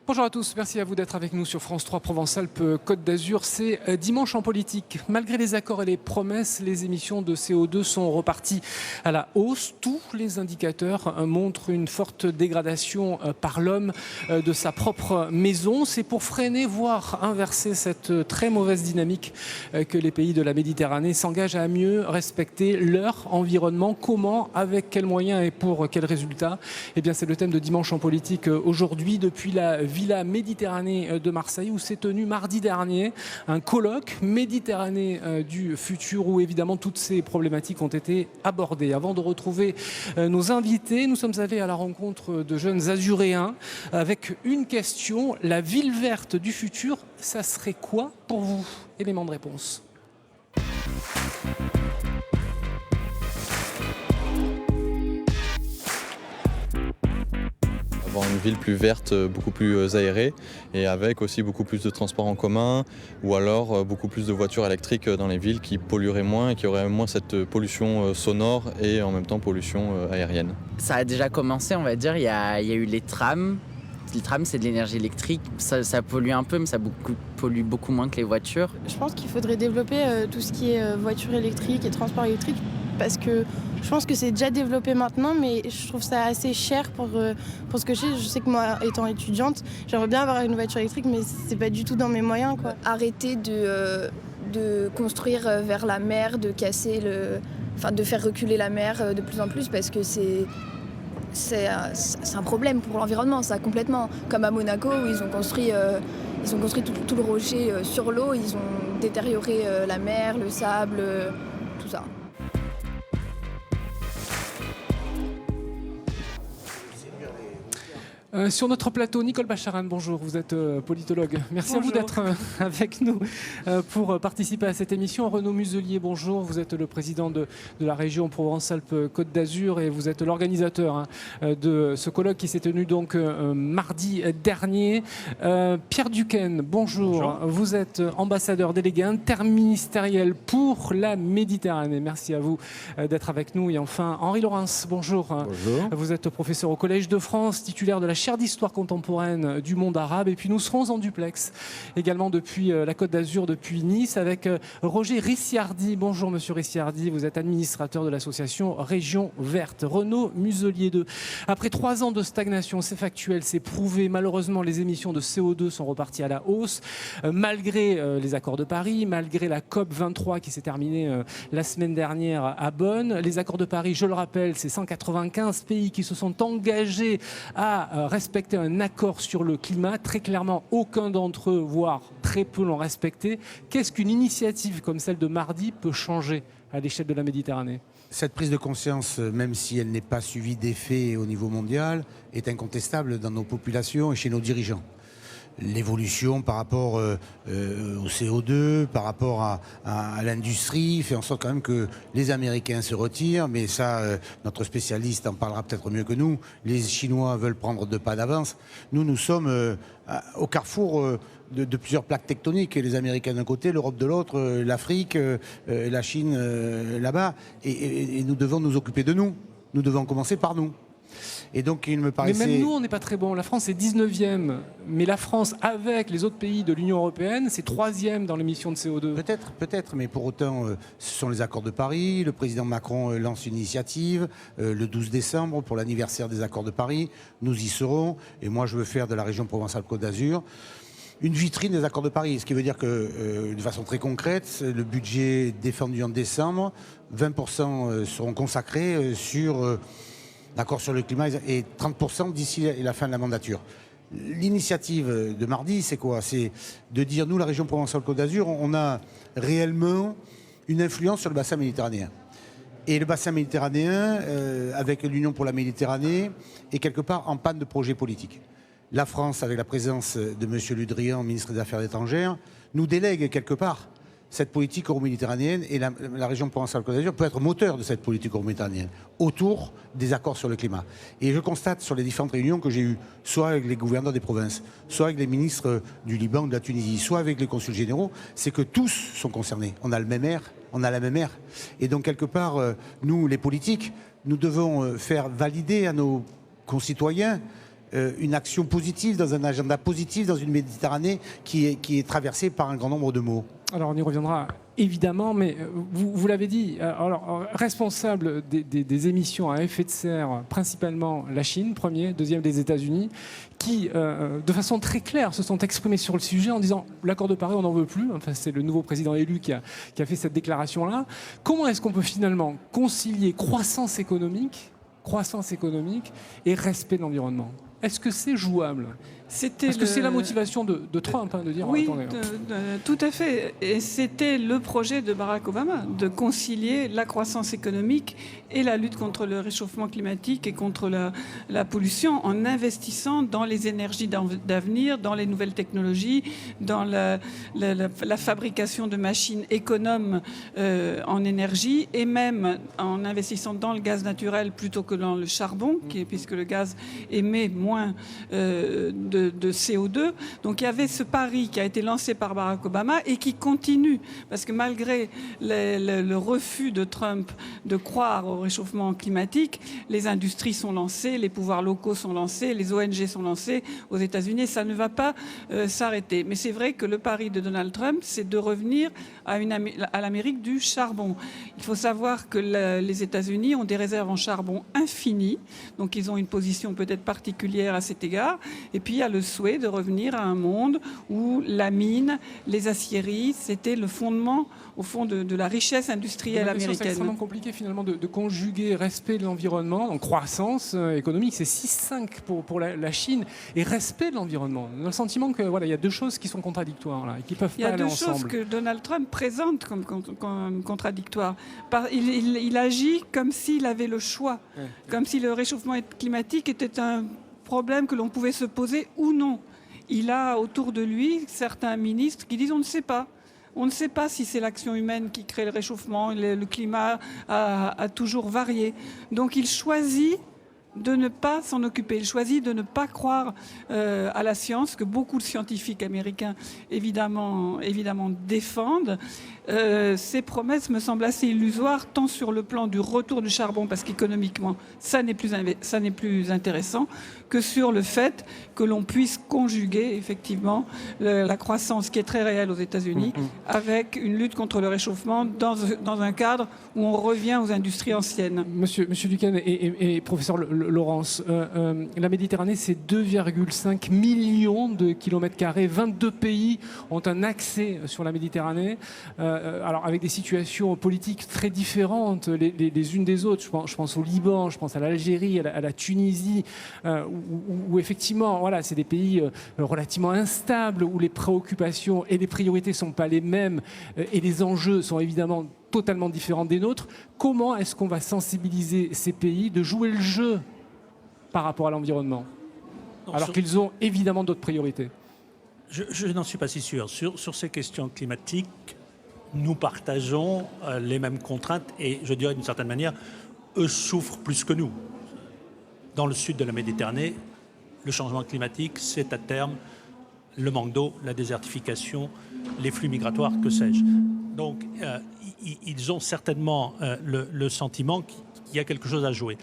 Bonjour à tous, merci à vous d'être avec nous sur France 3 Provence-Alpes-Côte d'Azur. C'est dimanche en politique. Malgré les accords et les promesses, les émissions de CO2 sont reparties à la hausse. Tous les indicateurs montrent une forte dégradation par l'homme de sa propre maison. C'est pour freiner, voire inverser cette très mauvaise dynamique que les pays de la Méditerranée s'engagent à mieux respecter leur environnement. Comment, avec quels moyens et pour quels résultats? Eh bien, c'est le thème de dimanche en politique aujourd'hui depuis la Villa Méditerranée de Marseille où s'est tenu mardi dernier un colloque Méditerranée du futur où évidemment toutes ces problématiques ont été abordées. Avant de retrouver nos invités, nous sommes allés à la rencontre de jeunes azuréens avec une question: la ville verte du futur, ça serait quoi pour vous? Élément de réponse. Avoir une ville plus verte, beaucoup plus aérée et avec aussi beaucoup plus de transports en commun ou alors beaucoup plus de voitures électriques dans les villes qui pollueraient moins et qui auraient moins cette pollution sonore et en même temps pollution aérienne. Ça a déjà commencé, on va dire, il y a eu les trams. Les trams, c'est de l'énergie électrique, ça pollue un peu mais ça pollue beaucoup moins que les voitures. Je pense qu'il faudrait développer tout ce qui est voiture électrique et transport électrique parce que je pense que c'est déjà développé maintenant, mais je trouve ça assez cher pour ce que je sais. Je sais que moi, étant étudiante, j'aimerais bien avoir une voiture électrique, mais c'est pas du tout dans mes moyens, quoi. Arrêter de construire vers la mer, de faire reculer la mer de plus en plus parce que c'est un problème pour l'environnement, ça, complètement. Comme à Monaco où ils ont construit tout le rocher sur l'eau, ils ont détérioré la mer, le sable, tout ça. Sur notre plateau, Nicole Bacharan, bonjour, vous êtes politologue. Merci à vous d'être avec nous pour participer à cette émission. Renaud Muselier, bonjour, vous êtes le président de la région Provence-Alpes-Côte d'Azur et vous êtes l'organisateur de ce colloque qui s'est tenu donc mardi dernier. Pierre Duquesne, bonjour, vous êtes ambassadeur délégué interministériel pour la Méditerranée. Merci à vous d'être avec nous. Et enfin, Henri Laurens, bonjour. Bonjour. Vous êtes professeur au Collège de France, titulaire de la chaire d'histoire contemporaine du monde arabe. Et puis nous serons en duplex également depuis la Côte d'Azur, depuis Nice, avec Roger Ricciardi. Bonjour Monsieur Ricciardi, vous êtes administrateur de l'association Région Verte. Renaud Muselier 2. Après 3 ans de stagnation, c'est factuel, c'est prouvé. Malheureusement, les émissions de CO2 sont reparties à la hausse, malgré les accords de Paris, malgré la COP 23 qui s'est terminée la semaine dernière à Bonn. Les accords de Paris, je le rappelle, c'est 195 pays qui se sont engagés à respecter un accord sur le climat. Très clairement, aucun d'entre eux, voire très peu, l'ont respecté. Qu'est-ce qu'une initiative comme celle de mardi peut changer à l'échelle de la Méditerranée? Cette prise de conscience, même si elle n'est pas suivie d'effets au niveau mondial, est incontestable dans nos populations et chez nos dirigeants. L'évolution par rapport au CO2, par rapport à l'industrie, fait en sorte quand même que les Américains se retirent, mais ça, notre spécialiste en parlera peut-être mieux que nous. Les Chinois veulent prendre 2 pas d'avance. Nous sommes au carrefour de plusieurs plaques tectoniques, les Américains d'un côté, l'Europe de l'autre, l'Afrique, la Chine là-bas, et nous devons nous occuper de nous. Nous devons commencer par nous. Et donc il me paraissait... Mais même nous, on n'est pas très bon. La France est 19e, mais la France, avec les autres pays de l'Union européenne, c'est 3e dans l'émission de CO2. Peut-être, mais pour autant, ce sont les accords de Paris. Le président Macron lance une initiative le 12 décembre pour l'anniversaire des accords de Paris. Nous y serons. Et moi, je veux faire de la région Provence-Alpes-Côte d'Azur une vitrine des accords de Paris. Ce qui veut dire que, de façon très concrète, le budget défendu en décembre, 20% seront consacrés sur... l'accord sur le climat et 30% d'ici la fin de la mandature. L'initiative de mardi, c'est quoi? C'est de dire, nous, la région Provence-Alpes-Côte d'Azur, on a réellement une influence sur le bassin méditerranéen. Et le bassin méditerranéen, avec l'Union pour la Méditerranée, est quelque part en panne de projets politiques. La France, avec la présence de M. Le Drian, ministre des Affaires étrangères, nous délègue quelque part cette politique euro-méditerranéenne, et la région Provence-Alpes-Côte d'Azur peut être moteur de cette politique euro-méditerranéenne autour des accords sur le climat. Et je constate sur les différentes réunions que j'ai eues, soit avec les gouverneurs des provinces, soit avec les ministres du Liban, de la Tunisie, soit avec les consuls généraux, c'est que tous sont concernés. On a le même air, on a la même ère. Et donc quelque part, nous, les politiques, nous devons faire valider à nos concitoyens une action positive, dans un agenda positif, dans une Méditerranée qui est traversée par un grand nombre de maux. Alors on y reviendra évidemment, mais vous l'avez dit, alors, responsable des émissions à effet de serre, principalement la Chine, premier, deuxième des États-Unis, qui, de façon très claire, se sont exprimés sur le sujet en disant l'accord de Paris, on n'en veut plus. Enfin, c'est le nouveau président élu qui a fait cette déclaration-là. Comment est-ce qu'on peut finalement concilier croissance économique et respect de l'environnement ? Est-ce que c'est jouable ? Parce que c'est la motivation de Trump, de dire... Oui, attendez, tout à fait. Et c'était le projet de Barack Obama, de concilier la croissance économique et la lutte contre le réchauffement climatique et contre la pollution en investissant dans les énergies d'avenir, dans les nouvelles technologies, dans la fabrication de machines économes en énergie et même en investissant dans le gaz naturel plutôt que dans le charbon, puisque le gaz émet moins de CO2. Donc il y avait ce pari qui a été lancé par Barack Obama et qui continue, parce que malgré le refus de Trump de croire au réchauffement climatique, les industries sont lancées, les pouvoirs locaux sont lancés, les ONG sont lancées aux États-Unis, ça ne va pas s'arrêter. Mais c'est vrai que le pari de Donald Trump, c'est de revenir à l'Amérique du charbon. Il faut savoir que les États-Unis ont des réserves en charbon infinies, donc ils ont une position peut-être particulière à cet égard. Et puis il y a le souhait de revenir à un monde où la mine, les aciéries, c'était le fondement, au fond, de la richesse industrielle américaine. C'est extrêmement compliqué finalement de conjuguer respect de l'environnement, donc croissance économique, c'est 6,5 pour la Chine, et respect de l'environnement. On a le sentiment que il y a deux choses qui sont contradictoires là, et qui peuvent pas aller ensemble. Il y a deux choses que Donald Trump présente comme contradictoires. Il agit comme s'il avait le choix, comme si le réchauffement climatique était un problème que l'on pouvait se poser ou non. Il a autour de lui certains ministres qui disent on ne sait pas. On ne sait pas si c'est l'action humaine qui crée le réchauffement. Le climat a toujours varié. Donc il choisit de ne pas s'en occuper. Il choisit de ne pas croire à la science, que beaucoup de scientifiques américains évidemment défendent. Ces promesses me semblent assez illusoires, tant sur le plan du retour du charbon, parce qu'économiquement, ça n'est plus intéressant, que sur le fait que l'on puisse conjuguer effectivement la croissance qui est très réelle aux États-Unis avec une lutte contre le réchauffement dans un cadre où on revient aux industries anciennes. Monsieur Duquesne et professeur Laurence, la Méditerranée, c'est 2,5 millions de kilomètres carrés. 22 pays ont un accès sur la Méditerranée. Alors avec des situations politiques très différentes les unes des autres. Je pense au Liban, je pense à l'Algérie, à la Tunisie, où effectivement, c'est des pays relativement instables, où les préoccupations et les priorités ne sont pas les mêmes et les enjeux sont évidemment totalement différents des nôtres. Comment est-ce qu'on va sensibiliser ces pays de jouer le jeu par rapport à l'environnement, alors qu'ils ont évidemment d'autres priorités? Je n'en suis pas si sûr. Sur ces questions climatiques, nous partageons les mêmes contraintes et je dirais d'une certaine manière, eux souffrent plus que nous. Dans le sud de la Méditerranée, le changement climatique, c'est à terme le manque d'eau, la désertification, les flux migratoires, que sais-je. Donc, ils ont certainement le sentiment qu'il y a quelque chose à jouer.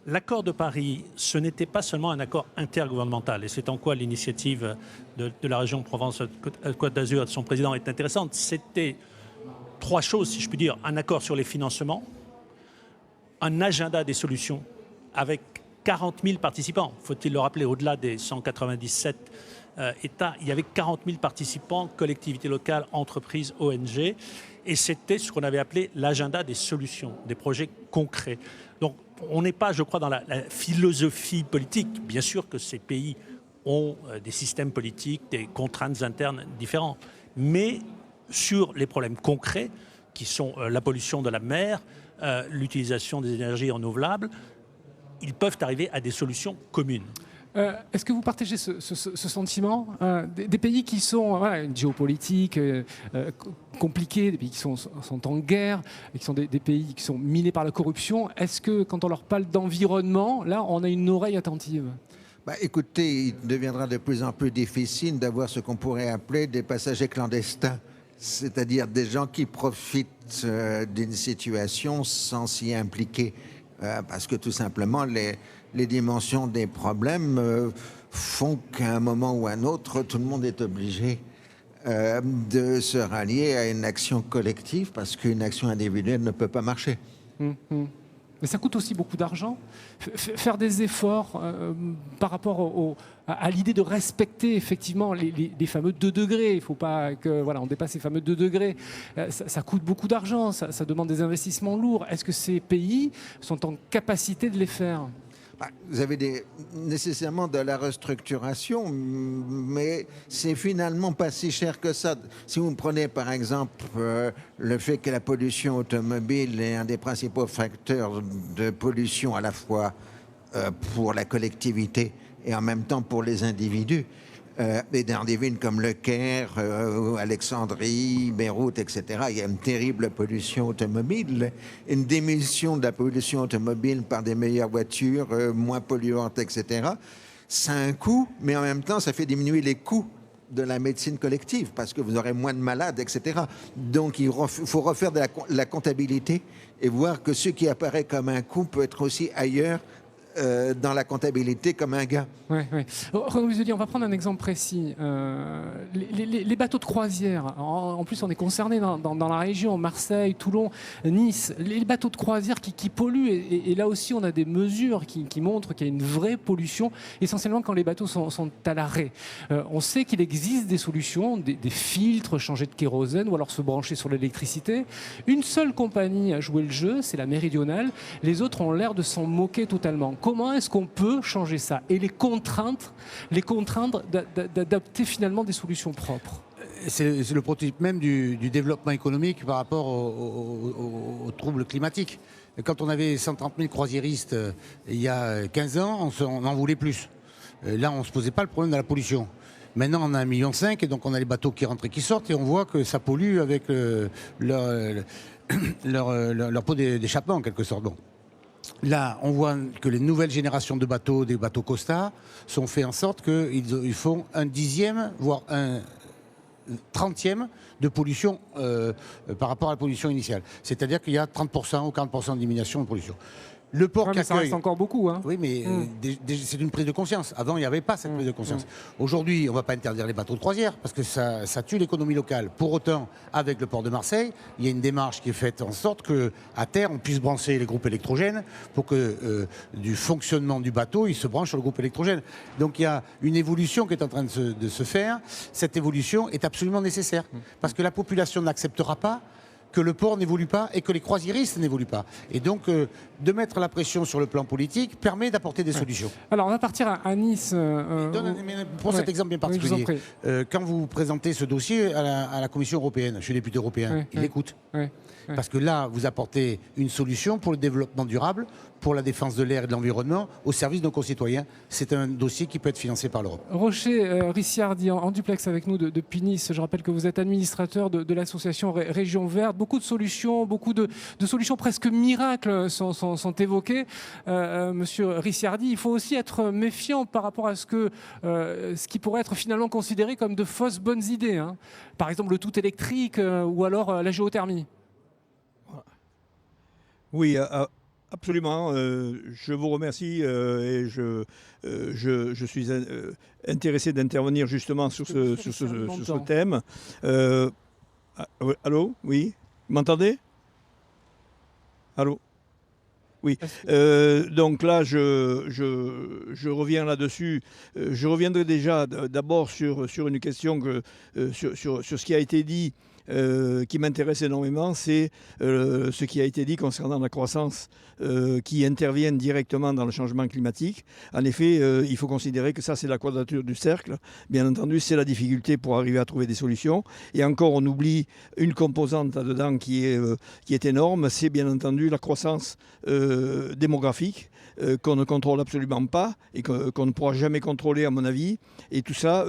L'accord de Paris, ce n'était pas seulement un accord intergouvernemental, et c'est en quoi l'initiative de la région Provence-Côte d'Azur et de son président est intéressante. C'était trois choses, si je puis dire. Un accord sur les financements, un agenda des solutions avec 40 000 participants. Faut-il le rappeler, au-delà des 197 États, il y avait 40 000 participants, collectivités locales, entreprises, ONG. Et c'était ce qu'on avait appelé l'agenda des solutions, des projets concrets. Donc, on n'est pas, je crois, dans la philosophie politique. Bien sûr que ces pays ont des systèmes politiques, des contraintes internes différents. Mais sur les problèmes concrets, qui sont la pollution de la mer, l'utilisation des énergies renouvelables, ils peuvent arriver à des solutions communes. Est-ce que vous partagez ce sentiment des pays qui sont une géopolitique compliquée, des pays qui sont en guerre, et qui sont des pays qui sont minés par la corruption? Est-ce que quand on leur parle d'environnement, là, on a une oreille attentive? Écoutez, il deviendra de plus en plus difficile d'avoir ce qu'on pourrait appeler des passagers clandestins, c'est-à-dire des gens qui profitent d'une situation sans s'y impliquer, parce que tout simplement, les dimensions des problèmes font qu'à un moment ou à un autre, tout le monde est obligé de se rallier à une action collective parce qu'une action individuelle ne peut pas marcher. Mais ça coûte aussi beaucoup d'argent. Faire des efforts par rapport à l'idée de respecter effectivement les fameux 2 degrés. Il ne faut pas qu'on dépasse ces fameux 2 degrés. Ça coûte beaucoup d'argent, ça demande des investissements lourds. Est-ce que ces pays sont en capacité de les faire ? Vous avez nécessairement de la restructuration, mais c'est finalement pas si cher que ça. Si vous prenez par exemple le fait que la pollution automobile est un des principaux facteurs de pollution à la fois pour la collectivité et en même temps pour les individus, et dans des villes comme Le Caire, Alexandrie, Beyrouth, etc., il y a une terrible pollution automobile. Une diminution de la pollution automobile par des meilleures voitures, moins polluantes, etc., ça a un coût, mais en même temps, ça fait diminuer les coûts de la médecine collective, parce que vous aurez moins de malades, etc. Donc, il faut refaire de la comptabilité et voir que ce qui apparaît comme un coût peut être aussi ailleurs dans la comptabilité comme un gain. Oui. Renaud Muselier, on va prendre un exemple précis. Les bateaux de croisière, en plus on est concerné dans la région, Marseille, Toulon, Nice, les bateaux de croisière qui polluent, et là aussi on a des mesures qui montrent qu'il y a une vraie pollution, essentiellement quand les bateaux sont à l'arrêt. On sait qu'il existe des solutions, des filtres, changer de kérosène ou alors se brancher sur l'électricité. Une seule compagnie a joué le jeu, c'est la Méridionale. Les autres ont l'air de s'en moquer totalement. Comment est-ce qu'on peut changer ça et les contraindre d'adapter finalement des solutions propres? C'est le prototype même du développement économique par rapport aux troubles climatiques. Quand on avait 130 000 croisiéristes il y a 15 ans, on en voulait plus. Là, on ne se posait pas le problème de la pollution. Maintenant, on a 1,5 million et donc on a les bateaux qui rentrent et qui sortent et on voit que ça pollue avec leur pot d'échappement en quelque sorte. Bon. Là, on voit que les nouvelles générations de bateaux, des bateaux Costa, sont faits en sorte qu'ils font un 10e, voire un 30e de pollution par rapport à la pollution initiale. C'est-à-dire qu'il y a 30% ou 40% d'élimination de pollution. Le port qui ça reste encore beaucoup. Hein. Oui, mais c'est une prise de conscience. Avant, il n'y avait pas cette prise de conscience. Aujourd'hui, on ne va pas interdire les bateaux de croisière parce que ça tue l'économie locale. Pour autant, avec le port de Marseille, il y a une démarche qui est faite en sorte qu'à terre, on puisse brancher les groupes électrogènes pour que du fonctionnement du bateau, il se branche sur le groupe électrogène. Donc il y a une évolution qui est en train de se faire. Cette évolution est absolument nécessaire parce que la population n'acceptera pas que le port n'évolue pas et que les croisiéristes n'évoluent pas. Et donc, de mettre la pression sur le plan politique permet d'apporter des solutions. Alors, on va partir à Nice. Pour cet exemple bien particulier, quand vous présentez ce dossier à la Commission européenne, je suis député européen, ils l'écoutent. Parce que là, vous apportez une solution pour le développement durable, pour la défense de l'air et de l'environnement, au service de nos concitoyens. C'est un dossier qui peut être financé par l'Europe. Rocher Ricciardi, en duplex avec nous depuis Nice. Je rappelle que vous êtes administrateur de l'association Région Verte. Beaucoup de solutions presque miracles sont évoquées. Monsieur Ricciardi, il faut aussi être méfiant par rapport à ce qui pourrait être finalement considéré comme de fausses bonnes idées. Hein. Par exemple, le tout électrique ou alors la géothermie. Oui, absolument. Je vous remercie et je suis intéressé d'intervenir justement sur ce thème. Allô? Oui? Vous m'entendez? Allô? Oui. Donc là, je reviens là-dessus. Je reviendrai déjà d'abord sur une question sur ce qui a été dit. Qui m'intéresse énormément, c'est ce qui a été dit concernant la croissance qui intervient directement dans le changement climatique. En effet, il faut considérer que ça, c'est la quadrature du cercle. Bien entendu, c'est la difficulté pour arriver à trouver des solutions. Et encore, on oublie une composante là-dedans qui est énorme, c'est bien entendu la croissance démographique. Qu'on ne contrôle absolument pas et qu'on ne pourra jamais contrôler à mon avis. Et tout ça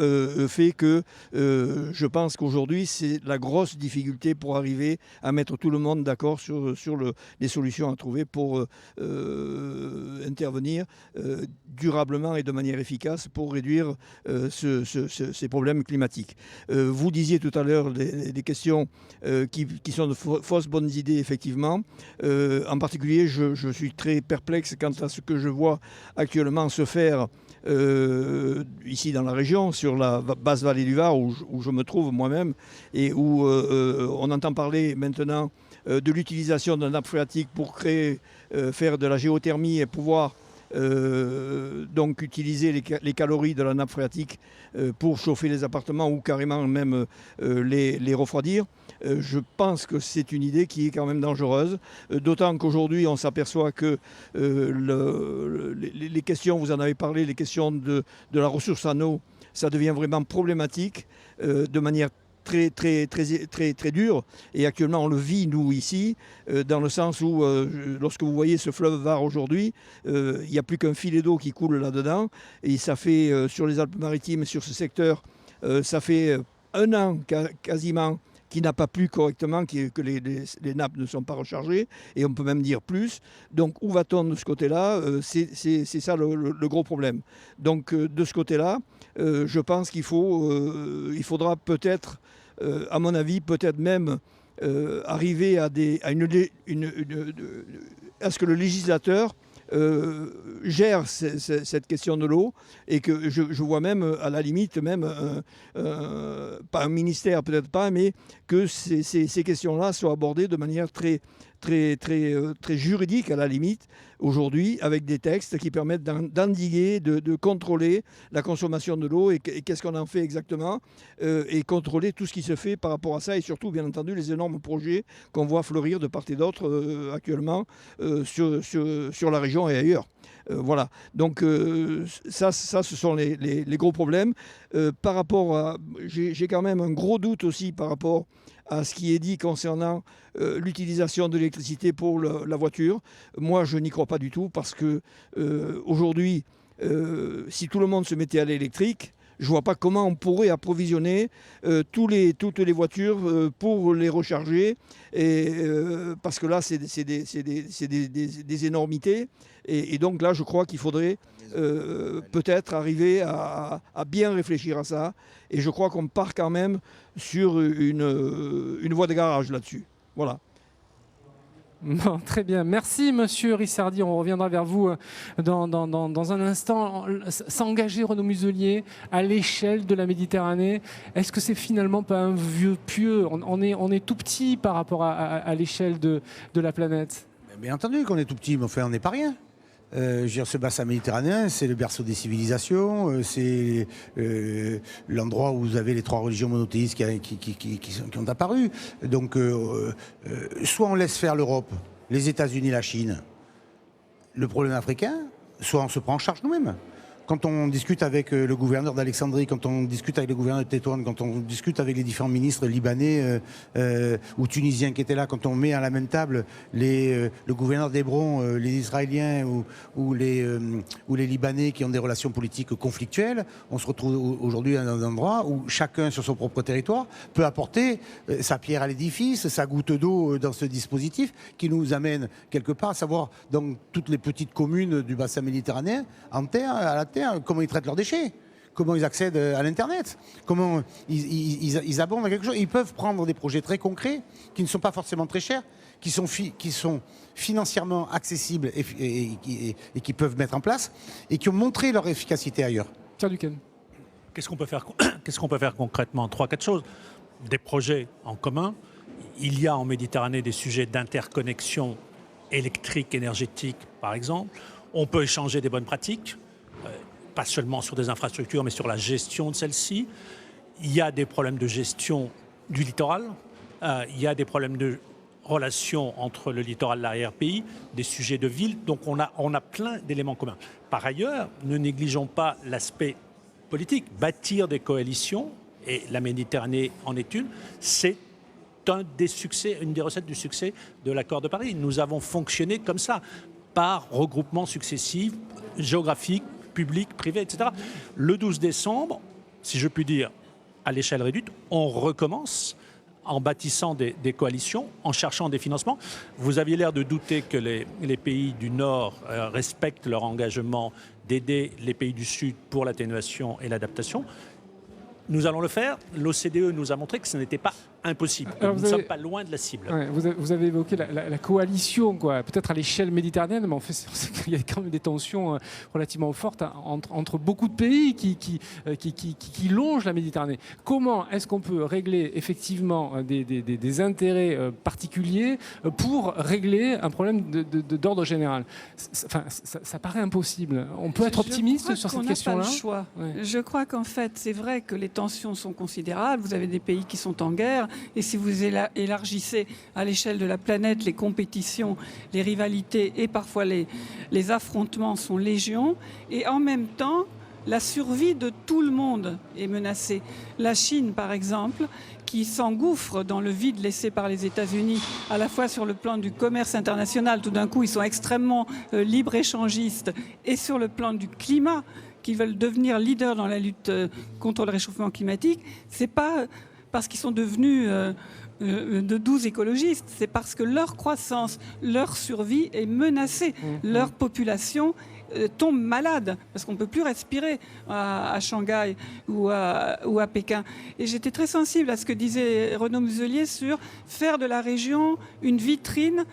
fait que je pense qu'aujourd'hui c'est la grosse difficulté pour arriver à mettre tout le monde d'accord sur les solutions à trouver pour intervenir durablement et de manière efficace pour réduire ces problèmes climatiques. Vous disiez tout à l'heure des questions qui sont de fausses bonnes idées effectivement. En particulier, je suis très perplexe quant à ce que je vois actuellement se faire ici dans la région, sur la basse vallée du Var, où je me trouve moi-même, et où on entend parler maintenant de l'utilisation de nappe phréatique pour faire de la géothermie et pouvoir donc utiliser les calories de la nappe phréatique pour chauffer les appartements ou carrément même les refroidir. Je pense que c'est une idée qui est quand même dangereuse, d'autant qu'aujourd'hui on s'aperçoit que les questions, vous en avez parlé, les questions de la ressource en eau, ça devient vraiment problématique de manière très dur, et actuellement on le vit nous ici, dans le sens où lorsque vous voyez ce fleuve Var aujourd'hui, il n'y a plus qu'un filet d'eau qui coule là-dedans, et ça fait sur les Alpes-Maritimes, sur ce secteur, ça fait un an quasiment qui n'a pas plu correctement, que les nappes ne sont pas rechargées, et on peut même dire plus. Donc où va-t-on de ce côté-là? C'est ça le gros problème. Donc de ce côté-là, je pense qu'il faudra peut-être, à mon avis, peut-être même arriver à ce que le législateur gère cette question de l'eau, et que je vois même à la limite même pas un ministère, peut-être pas, mais que ces questions-là soient abordées de manière très juridique à la limite aujourd'hui, avec des textes qui permettent d'endiguer, de contrôler la consommation de l'eau et qu'est-ce qu'on en fait exactement, et contrôler tout ce qui se fait par rapport à ça, et surtout bien entendu les énormes projets qu'on voit fleurir de part et d'autre actuellement sur la région et ailleurs. Voilà, donc ça ce sont les gros problèmes. Par rapport à, j'ai quand même un gros doute aussi par rapport à ce qui est dit concernant l'utilisation de l'électricité pour la voiture. Moi, je n'y crois pas du tout, parce que aujourd'hui, si tout le monde se mettait à l'électrique, je ne vois pas comment on pourrait approvisionner toutes les voitures pour les recharger, parce que là, c'est des énormités. Et donc là, je crois qu'il faudrait peut-être arriver à bien réfléchir à ça. Et je crois qu'on part quand même sur une voie de garage là-dessus. Voilà. Bon, très bien. Merci, monsieur Rissardi. On reviendra vers vous dans un instant. S'engager, Renaud Muselier, à l'échelle de la Méditerranée, est-ce que c'est finalement pas un vœu pieux? On est tout petit par rapport à l'échelle de la planète. Bien entendu qu'on est tout petit, mais enfin, on n'est pas rien. Je veux dire, ce bassin méditerranéen, c'est le berceau des civilisations, c'est l'endroit où vous avez les 3 religions monothéistes qui ont apparu. Donc, soit on laisse faire l'Europe, les États-Unis, la Chine, le problème africain, soit on se prend en charge nous-mêmes. Quand on discute avec le gouverneur d'Alexandrie, quand on discute avec le gouverneur de Tétouan, quand on discute avec les différents ministres libanais ou tunisiens qui étaient là, quand on met à la même table le gouverneur d'Hébron, les Israéliens ou les Libanais qui ont des relations politiques conflictuelles, on se retrouve aujourd'hui dans un endroit où chacun sur son propre territoire peut apporter sa pierre à l'édifice, sa goutte d'eau dans ce dispositif qui nous amène quelque part, à savoir dans toutes les petites communes du bassin méditerranéen, en terre, à la terre, comment ils traitent leurs déchets, comment ils accèdent à l'Internet, comment ils abondent à quelque chose. Ils peuvent prendre des projets très concrets qui ne sont pas forcément très chers, qui sont financièrement accessibles et qui peuvent mettre en place et qui ont montré leur efficacité ailleurs. Pierre Duquesne. Qu'est-ce qu'on peut faire concrètement? 3-4 choses. Des projets en commun. Il y a en Méditerranée des sujets d'interconnexion électrique, énergétique, par exemple. On peut échanger des bonnes pratiques. Pas seulement sur des infrastructures, mais sur la gestion de celles-ci. Il y a des problèmes de gestion du littoral. Il y a des problèmes de relations entre le littoral et l'arrière-pays, des sujets de ville. Donc on a plein d'éléments communs. Par ailleurs, ne négligeons pas l'aspect politique. Bâtir des coalitions, et la Méditerranée en est une, c'est une des recettes du succès de l'accord de Paris. Nous avons fonctionné comme ça, par regroupement successif, géographique, public, privé, etc. Le 12 décembre, si je puis dire, à l'échelle réduite, on recommence en bâtissant des coalitions, en cherchant des financements. Vous aviez l'air de douter que les pays du Nord respectent leur engagement d'aider les pays du Sud pour l'atténuation et l'adaptation. Nous allons le faire. L'OCDE nous a montré que ce n'était pas impossible. Alors, nous ne sommes pas loin de la cible. Ouais, vous avez évoqué la coalition, quoi, peut-être à l'échelle méditerranéenne, mais en fait, il y a quand même des tensions relativement fortes entre beaucoup de pays qui longent la Méditerranée. Comment est-ce qu'on peut régler effectivement des intérêts particuliers pour régler un problème d'ordre général? Ça paraît impossible. On peut être optimiste sur cette question-là? Je crois qu'en fait, c'est vrai que les tensions sont considérables. Vous avez des pays qui sont en guerre. Et si vous élargissez à l'échelle de la planète, les compétitions, les rivalités et parfois les affrontements sont légion. Et en même temps, la survie de tout le monde est menacée. La Chine, par exemple, qui s'engouffre dans le vide laissé par les États-Unis, à la fois sur le plan du commerce international, tout d'un coup, ils sont extrêmement libre-échangistes, et sur le plan du climat, qui veulent devenir leaders dans la lutte contre le réchauffement climatique, c'est pas parce qu'ils sont devenus de doux écologistes, c'est parce que leur croissance, leur survie est menacée. Leur population tombe malade, parce qu'on ne peut plus respirer à Shanghai ou à Pékin. Et j'étais très sensible à ce que disait Renaud Muselier sur faire de la région une vitrine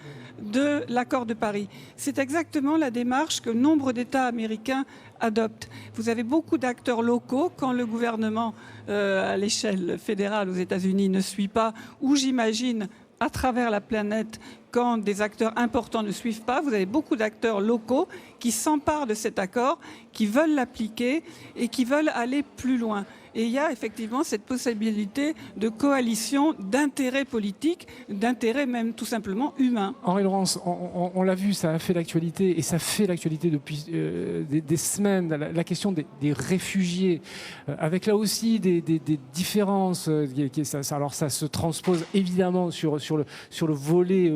de l'accord de Paris. C'est exactement la démarche que nombre d'États américains adoptent. Vous avez beaucoup d'acteurs locaux quand le gouvernement à l'échelle fédérale aux États-Unis ne suit pas, ou j'imagine à travers la planète quand des acteurs importants ne suivent pas. Vous avez beaucoup d'acteurs locaux qui s'emparent de cet accord, qui veulent l'appliquer et qui veulent aller plus loin. Et il y a effectivement cette possibilité de coalition d'intérêts politiques, d'intérêts même tout simplement humains. Henri Laurence, on l'a vu, ça a fait l'actualité et ça fait l'actualité depuis des semaines. La question des réfugiés, avec là aussi des différences. Alors ça se transpose évidemment sur le volet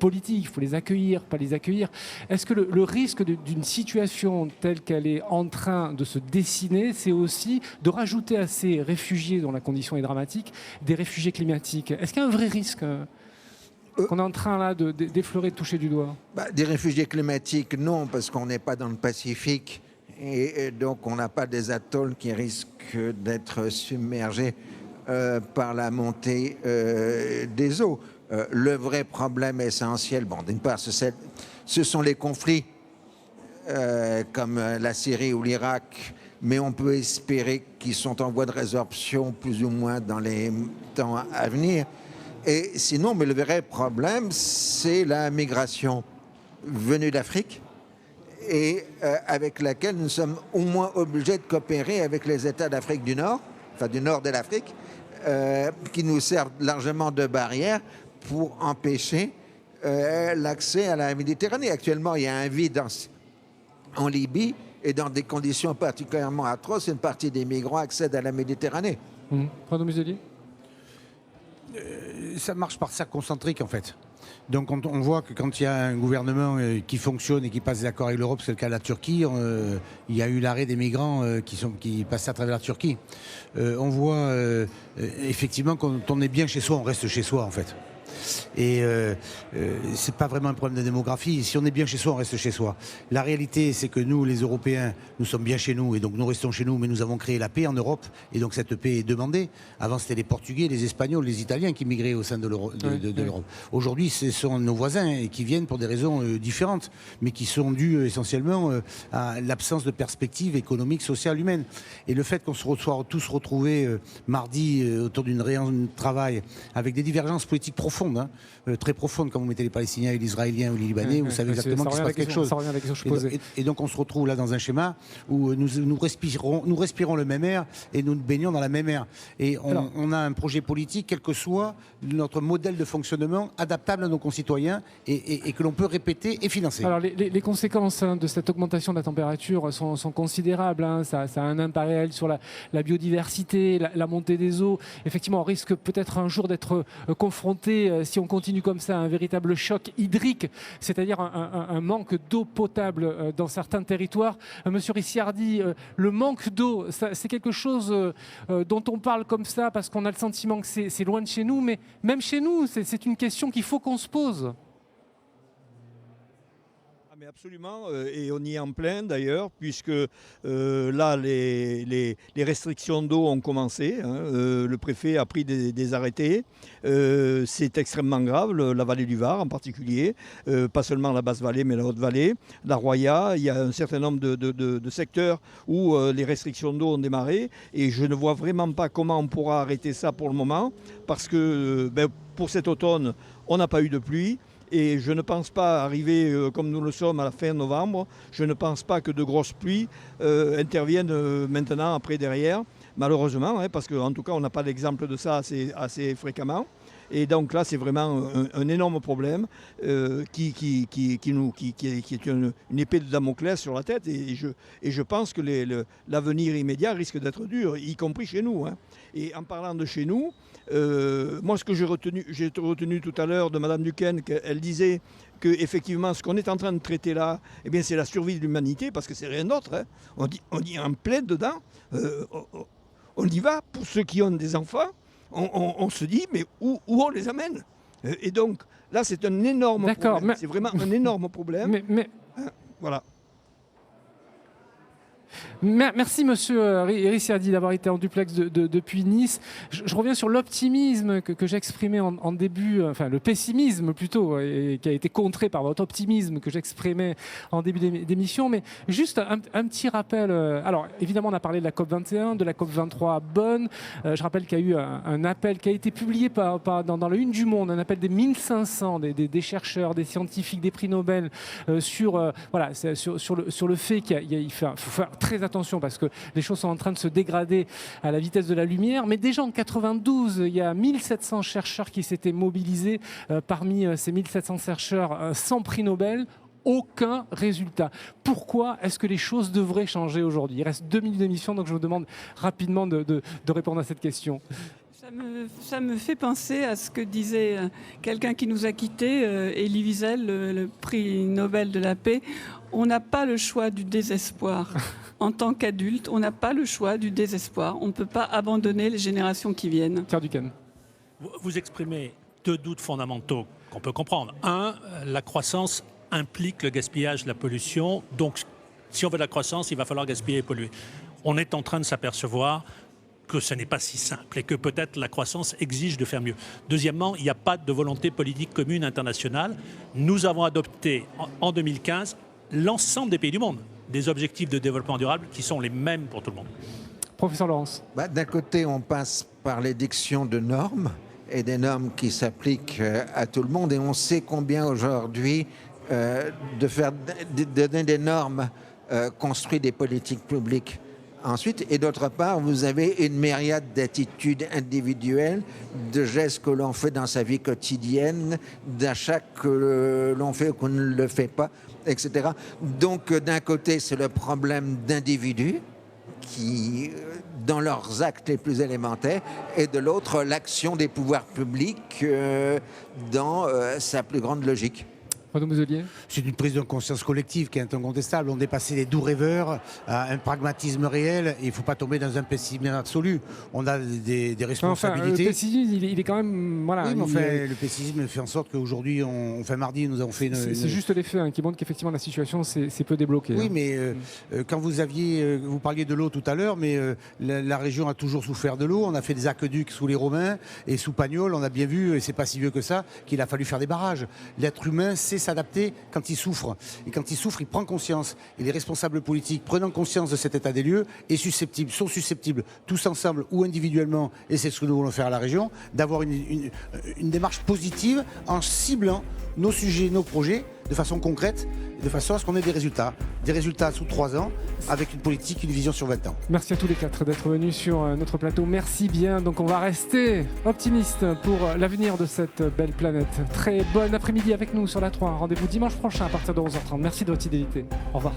politique, il faut les accueillir, pas les accueillir. Est-ce que le risque d'une situation telle qu'elle est en train de se dessiner, c'est aussi de rajouter à ces réfugiés dont la condition est dramatique, des réfugiés climatiques? Est-ce qu'il y a un vrai risque qu'on est en train là d'effleurer, de toucher du doigt? Des réfugiés climatiques, non, parce qu'on n'est pas dans le Pacifique et donc on n'a pas des atolls qui risquent d'être submergés par la montée des eaux. Le vrai problème essentiel, d'une part, ce sont les conflits comme la Syrie ou l'Irak, mais on peut espérer qu'ils sont en voie de résorption plus ou moins dans les temps à venir. Et sinon, mais le vrai problème, c'est la migration venue d'Afrique et avec laquelle nous sommes au moins obligés de coopérer avec les États d'Afrique du Nord, enfin du nord de l'Afrique, qui nous servent largement de barrière pour empêcher l'accès à la Méditerranée. Actuellement, il y a un vide en Libye et dans des conditions particulièrement atroces, une partie des migrants accèdent à la Méditerranée. Renaud Muselier ? Ça marche par cercle concentrique en fait. Donc on voit que quand il y a un gouvernement qui fonctionne et qui passe des accords avec l'Europe, c'est le cas de la Turquie, il y a eu l'arrêt des migrants qui passaient à travers la Turquie. On voit effectivement quand on est bien chez soi, on reste chez soi en fait. Et c'est pas vraiment un problème de démographie. Si on est bien chez soi, on reste chez soi. La réalité, c'est que nous, les Européens, nous sommes bien chez nous et donc nous restons chez nous, mais nous avons créé la paix en Europe et donc cette paix est demandée. Avant, c'était les Portugais, les Espagnols, les Italiens qui migraient au sein de l'Europe. Aujourd'hui, ce sont nos voisins qui viennent pour des raisons différentes, mais qui sont dues essentiellement à l'absence de perspective économique, sociale, humaine. Et le fait qu'on se soit tous retrouvés mardi autour d'une réunion de travail avec des divergences politiques profondes, très profondes, quand vous mettez les Palestiniens et les Israéliens ou les Libanais, vous savez exactement qu'il se passe quelque chose. Et donc on se retrouve là dans un schéma où nous respirons le même air et nous baignons dans la même air. Et on a un projet politique, quel que soit notre modèle de fonctionnement, adaptable à nos concitoyens et que l'on peut répéter et financer. Alors les conséquences de cette augmentation de la température sont considérables. Ça a un impact réel sur la biodiversité, la montée des eaux. Effectivement, on risque peut-être un jour d'être confronté, si on continue comme ça, à un véritable choc hydrique, c'est-à-dire un manque d'eau potable dans certains territoires. Monsieur Ricciardi, le manque d'eau, c'est quelque chose dont on parle comme ça parce qu'on a le sentiment que c'est loin de chez nous, mais même chez nous, c'est une question qu'il faut qu'on se pose. absolument, et on y est en plein d'ailleurs, puisque là, les restrictions d'eau ont commencé. Le préfet a pris des arrêtés. C'est extrêmement grave, la vallée du Var en particulier, pas seulement la basse vallée, mais la haute vallée, la Roya. Il y a un certain nombre de secteurs où les restrictions d'eau ont démarré, et je ne vois vraiment pas comment on pourra arrêter ça pour le moment, parce que pour cet automne, on n'a pas eu de pluie. Et je ne pense pas arriver comme nous le sommes à la fin novembre, je ne pense pas que de grosses pluies interviennent maintenant, après, derrière, malheureusement, parce qu'en tout cas, on n'a pas d'exemple de ça assez fréquemment. Et donc là, c'est vraiment un énorme problème qui est une épée de Damoclès sur la tête. Et je pense que l'avenir immédiat risque d'être dur, y compris chez nous. Et en parlant de chez nous, moi, ce que j'ai retenu tout à l'heure de Mme Duquesne, qu'elle disait qu'effectivement, ce qu'on est en train de traiter là, eh bien, c'est la survie de l'humanité, parce que c'est rien d'autre. On dit en plein dedans. On y va, pour ceux qui ont des enfants. On se dit, mais où on les amène? Et donc, là, c'est un énorme problème. C'est vraiment un énorme problème. Voilà. Merci Monsieur Ricciardi d'avoir été en duplex depuis Nice. Je reviens sur l'optimisme que j'exprimais en début, enfin le pessimisme plutôt, et qui a été contré par votre optimisme que j'exprimais en début d'émission. Mais juste un petit rappel. Alors évidemment on a parlé de la COP21, de la COP23 à Bonn. Je rappelle qu'il y a eu un appel qui a été publié dans le Une du Monde, un appel des 1500 des chercheurs, des scientifiques, des prix Nobel sur le fait qu'il faut faire très attention parce que les choses sont en train de se dégrader à la vitesse de la lumière. Mais déjà en 92, il y a 1700 chercheurs qui s'étaient mobilisés. Parmi ces 1700 chercheurs, 100 prix Nobel. Aucun résultat. Pourquoi est-ce que les choses devraient changer aujourd'hui? Il reste 2 minutes d'émission, donc je vous demande rapidement de répondre à cette question. Ça me fait penser à ce que disait quelqu'un qui nous a quittés, Elie Wiesel, le prix Nobel de la paix. On n'a pas le choix du désespoir. En tant qu'adulte, on n'a pas le choix du désespoir. On ne peut pas abandonner les générations qui viennent. Pierre Duquesne. Vous exprimez 2 doutes fondamentaux qu'on peut comprendre. Un, la croissance implique le gaspillage, la pollution. Donc, si on veut de la croissance, il va falloir gaspiller et polluer. On est en train de s'apercevoir que ce n'est pas si simple et que peut-être la croissance exige de faire mieux. Deuxièmement, il n'y a pas de volonté politique commune internationale. Nous avons adopté en 2015 l'ensemble des pays du monde des objectifs de développement durable qui sont les mêmes pour tout le monde. Professeur Laurence. D'un côté, on passe par l'édiction de normes et des normes qui s'appliquent à tout le monde et on sait combien aujourd'hui de donner des normes construit des politiques publiques. Ensuite, et d'autre part, vous avez une myriade d'attitudes individuelles, de gestes que l'on fait dans sa vie quotidienne, d'achats que l'on fait ou qu'on ne le fait pas, etc. Donc, d'un côté, c'est le problème d'individus qui, dans leurs actes les plus élémentaires, et de l'autre, l'action des pouvoirs publics dans sa plus grande logique. C'est une prise de conscience collective qui est incontestable. On dépassait les doux rêveurs à un pragmatisme réel et il ne faut pas tomber dans un pessimisme absolu. On a des responsabilités. Enfin, le pessimisme, il est quand même... Voilà, oui, mais le pessimisme fait en sorte qu'aujourd'hui, mardi, nous avons fait... C'est juste les faits qui montrent qu'effectivement la situation s'est peu débloquée. Oui, mais quand vous parliez de l'eau tout à l'heure, mais la région a toujours souffert de l'eau. On a fait des aqueducs sous les Romains et sous Pagnol, on a bien vu, et c'est pas si vieux que ça, qu'il a fallu faire des barrages. L'être humain sait s'adapter quand il souffre. Et quand il souffre, il prend conscience. Et les responsables politiques, prenant conscience de cet état des lieux, sont susceptibles, tous ensemble ou individuellement, et c'est ce que nous voulons faire à la région, d'avoir une démarche positive en ciblant nos sujets, nos projets, de façon concrète, de façon à ce qu'on ait des résultats sous 3 ans, avec une politique, une vision sur 20 ans. Merci à tous les 4 d'être venus sur notre plateau. Merci bien. Donc on va rester optimiste pour l'avenir de cette belle planète. Très bon après-midi avec nous sur la 3. Rendez-vous dimanche prochain à partir de 11h30. Merci de votre fidélité. Au revoir.